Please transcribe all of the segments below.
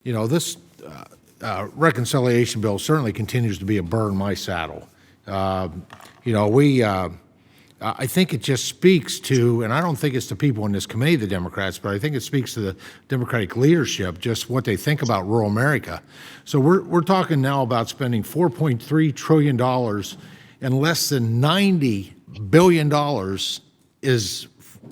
This reconciliation bill certainly continues to be a burr in my saddle. I think it just speaks to, and I don't think it's the people in this committee, the Democrats, but I think it speaks to the Democratic leadership, just what they think about rural America. So we're talking now about spending $4.3 trillion, and less than $90 billion is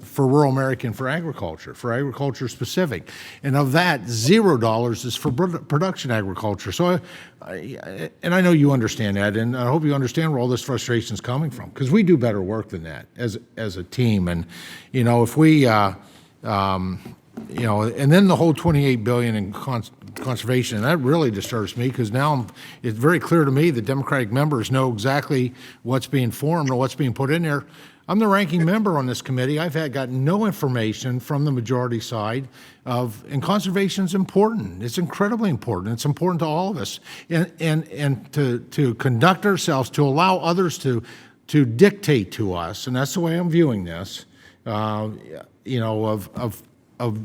for rural America and for agriculture specific. And of that, $0 is for production agriculture. So, I know you understand that, and I hope you understand where all this frustration is coming from, because we do better work than that as a team. And, if we, and then the whole $28 billion in conservation, and that really disturbs me, because now it's very clear to me that Democratic members know exactly what's being formed or what's being put in there. I'm the ranking member on this committee. I've got no information from the majority side and conservation is important. It's incredibly important. It's important to all of us. And to conduct ourselves, to allow others to dictate to us, and that's the way I'm viewing this, of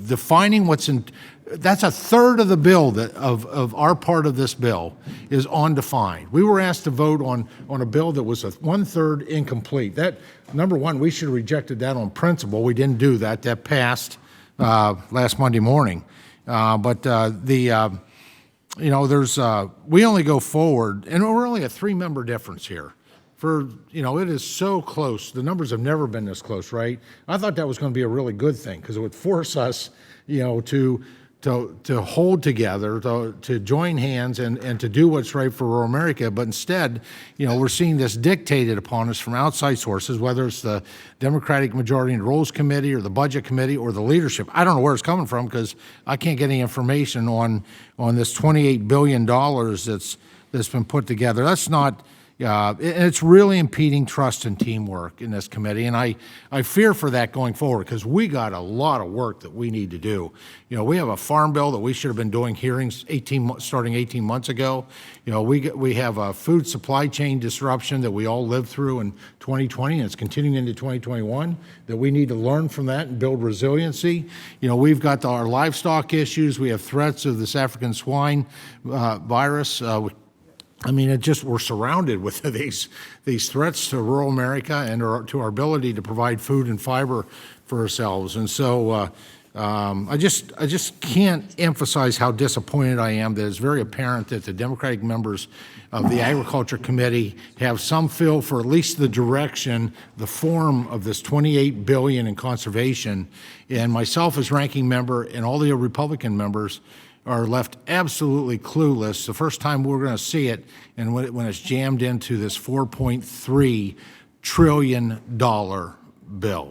defining what's in. That's a third of the bill of our part of this bill is undefined. We were asked to vote on a bill that was one-third incomplete. That, number one, we should have rejected that on principle. We didn't do that. That passed last Monday morning. We only go forward, and we're only a 3-member difference here. It is so close. The numbers have never been this close, right? I thought that was going to be a really good thing, because it would force us, to hold together, to join hands and to do what's right for rural America. But instead, we're seeing this dictated upon us from outside sources, whether it's the Democratic Majority and Rules Committee or the Budget Committee or the leadership. I don't know where it's coming from, because I can't get any information on this $28 billion that's been put together. That's not. And it's really impeding trust and teamwork in this committee, and I fear for that going forward, because we got a lot of work that we need to do. We have a farm bill that we should have been doing hearings starting 18 months ago. We have a food supply chain disruption that we all lived through in 2020, and it's continuing into 2021, that we need to learn from that and build resiliency. We've got our livestock issues. We have threats of this African swine virus. We're surrounded with these threats to rural America and to our ability to provide food and fiber for ourselves. And so I just can't emphasize how disappointed I am that it's very apparent that the Democratic members of the Agriculture Committee have some feel for at least the direction, the form of this $28 billion in conservation. And myself as ranking member and all the Republican members are left absolutely clueless. The first time we're going to see it, and when it's jammed into this $4.3 trillion bill.